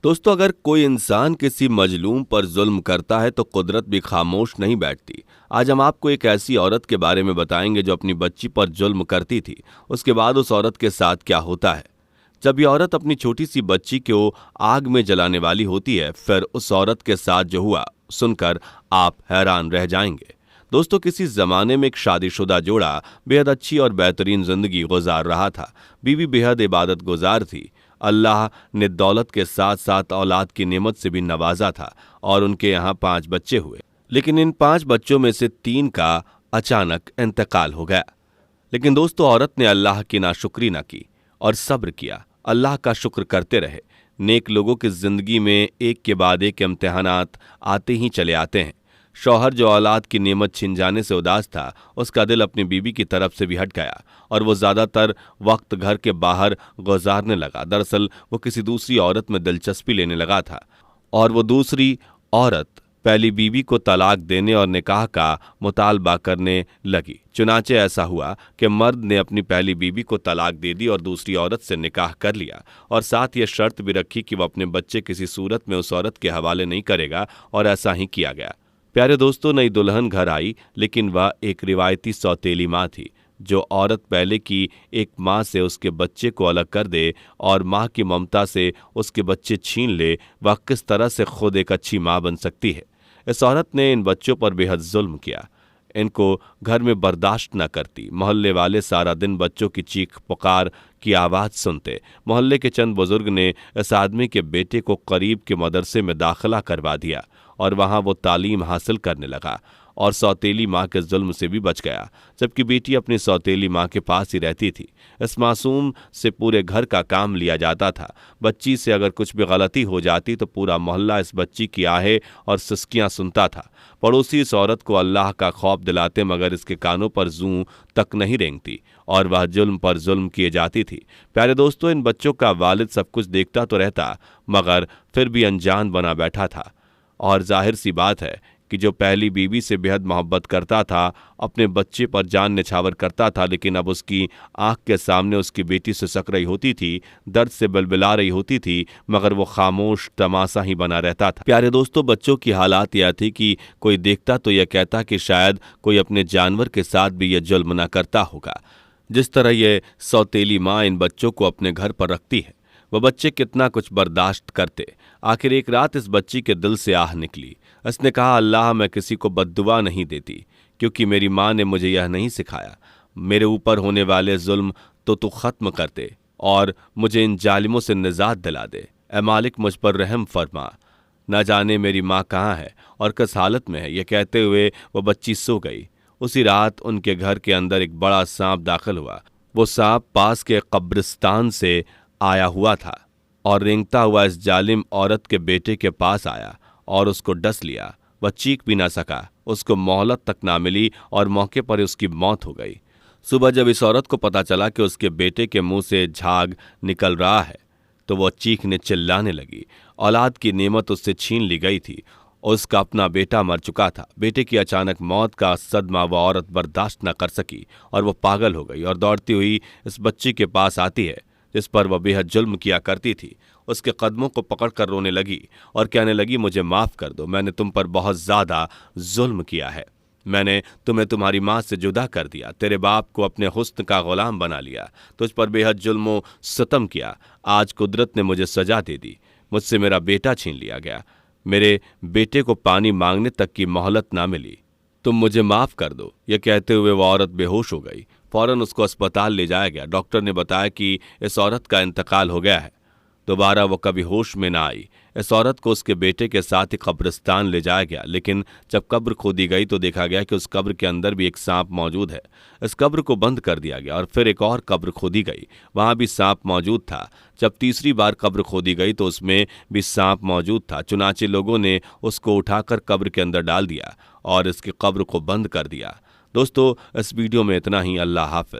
दोस्तों, अगर कोई इंसान किसी मजलूम पर जुल्म करता है तो कुदरत भी खामोश नहीं बैठती। आज हम आपको एक ऐसी औरत के बारे में बताएंगे जो अपनी बच्ची पर जुल्म करती थी। उसके बाद उस औरत के साथ क्या होता है। जब ये औरत अपनी छोटी सी बच्ची को आग में जलाने वाली होती है, फिर उस औरत के साथ जो हुआ सुनकर आप हैरान रह जाएंगे। दोस्तों, किसी जमाने में एक शादीशुदा जोड़ा बेहद अच्छी और बेहतरीन जिंदगी गुजार रहा था। बीवी बेहद इबादत गुजार थी। अल्लाह ने दौलत के साथ साथ औलाद की नेमत से भी नवाजा था और उनके यहाँ 5 बच्चे हुए। लेकिन इन 5 बच्चों में से 3 का अचानक इंतकाल हो गया। लेकिन दोस्तों, औरत ने अल्लाह की नाशुक्री ना की और सब्र किया। अल्लाह का शुक्र करते रहे। नेक लोगों की जिंदगी में एक के बाद एक इम्तिहानात आते ही चले आते हैं। शौहर जो औलाद की नेमत छिन जाने से उदास था, उसका दिल अपनी बीवी की तरफ से भी हट गया और वो ज्यादातर वक्त घर के बाहर गुजारने लगा। दरअसल वो किसी दूसरी औरत में दिलचस्पी लेने लगा था और वो दूसरी औरत पहली बीवी को तलाक देने और निकाह का मुतालबा करने लगी। चुनाचे ऐसा हुआ कि मर्द ने अपनी पहली बीवी को तलाक दे दी और दूसरी औरत से निकाह कर लिया और साथ ये शर्त भी रखी कि वह अपने बच्चे किसी सूरत में उस औरत के हवाले नहीं करेगा, और ऐसा ही किया गया। प्यारे दोस्तों, नई दुल्हन घर आई, लेकिन वह एक रिवायती सौतेली माँ थी। जो औरत पहले की एक माँ से उसके बच्चे को अलग कर दे और माँ की ममता से उसके बच्चे छीन ले, वह किस तरह से खुद एक अच्छी माँ बन सकती है। इस औरत ने इन बच्चों पर बेहद जुल्म किया। इनको घर में बर्दाश्त न करती। मोहल्ले वाले सारा दिन बच्चों की चीख पुकार की आवाज़ सुनते। मोहल्ले के चंद बुजुर्ग ने इस आदमी के बेटे को करीब के मदरसे में दाखिला करवा दिया और वहाँ वो तालीम हासिल करने लगा और सौतेली माँ के जुल्म से भी बच गया, जबकि बेटी अपनी सौतेली माँ के पास ही रहती थी। इस मासूम से पूरे घर का काम लिया जाता था। बच्ची से अगर कुछ भी गलती हो जाती तो पूरा मोहल्ला इस बच्ची की आहें और सिसकियाँ सुनता था। पड़ोसी इस औरत को अल्लाह का खौफ दिलाते, मगर इसके कानों पर जूं तक नहीं रेंगती और वह जुल्म पर जुल्म किए जाती थी। प्यारे दोस्तों, इन बच्चों का वालिद सब कुछ देखता तो रहता, मगर फिर भी अनजान बना बैठा था। और जाहिर सी बात है कि जो पहली बीवी से बेहद मोहब्बत करता था, अपने बच्चे पर जान निछावर करता था, लेकिन अब उसकी आंख के सामने उसकी बेटी सिसक रही होती थी, दर्द से बिलबिला रही होती थी, मगर वो खामोश तमाशा ही बना रहता था। प्यारे दोस्तों, बच्चों की हालात यह थी कि कोई देखता तो यह कहता कि शायद कोई अपने जानवर के साथ भी यह जुल्म न करता होगा, जिस तरह यह सौतेली माँ इन बच्चों को अपने घर पर रखती है। वह बच्चे कितना कुछ बर्दाश्त करते। आखिर एक रात इस बच्ची के दिल से आह निकली। इसने कहा, अल्लाह, मैं किसी को बद्दुआ नहीं देती, क्योंकि मेरी माँ ने मुझे यह नहीं सिखाया। मेरे ऊपर होने वाले जुल्म तो तू ख़त्म कर दे और मुझे इन जालिमों से निजात दिला दे। ए मालिक, मुझ पर रहम फरमा। न जाने मेरी माँ कहाँ है और किस हालत में है। यह कहते हुए वह बच्ची सो गई। उसी रात उनके घर के अंदर एक बड़ा सांप दाखिल हुआ। वो सांप पास के कब्रिस्तान से आया हुआ था और रेंगता हुआ इस जालिम औरत के बेटे के पास आया और उसको डस लिया। वह चीख भी ना सका, उसको मोहलत तक ना मिली और मौके पर उसकी मौत हो गई। सुबह जब इस औरत को पता चला कि उसके बेटे के मुंह से झाग निकल रहा है, तो वह चीखने चिल्लाने लगी। औलाद की नेमत उससे छीन ली गई थी। उसका अपना बेटा मर चुका था। बेटे की अचानक मौत का सदमा वह औरत बर्दाश्त न कर सकी और वह पागल हो गई और दौड़ती हुई इस बच्ची के पास आती है जिस पर वह बेहद जुल्म किया करती थी। उसके कदमों को पकड़कर रोने लगी और कहने लगी, मुझे माफ़ कर दो, मैंने तुम पर बहुत ज़्यादा जुल्म किया है। मैंने तुम्हें तुम्हारी माँ से जुदा कर दिया, तेरे बाप को अपने हुस्न का गुलाम बना लिया, तुझ पर बेहद जुल्म सितम किया। आज कुदरत ने मुझे सजा दे दी, मुझसे मेरा बेटा छीन लिया गया, मेरे बेटे को पानी मांगने तक की मोहलत ना मिली, तुम मुझे माफ़ कर दो। यह कहते हुए वह औरत बेहोश हो गई। फौरन उसको अस्पताल ले जाया गया। डॉक्टर ने बताया कि इस औरत का इंतकाल हो गया है। दोबारा वो कभी होश में ना आई। इस औरत को उसके बेटे के साथ ही कब्रिस्तान ले जाया गया, लेकिन जब कब्र खोदी गई तो देखा गया कि उस कब्र के अंदर भी एक सांप मौजूद है। इस कब्र को बंद कर दिया गया और फिर एक और कब्र खोदी गई, वहां भी सांप मौजूद था। जब तीसरी बार कब्र खोदी गई तो उसमें भी सांप मौजूद था। चुनाचे लोगों ने उसको उठाकर कब्र के अंदर डाल दिया और इसकी कब्र को बंद कर दिया। दोस्तों, इस वीडियो में इतना ही। अल्लाह हाफ़िज़।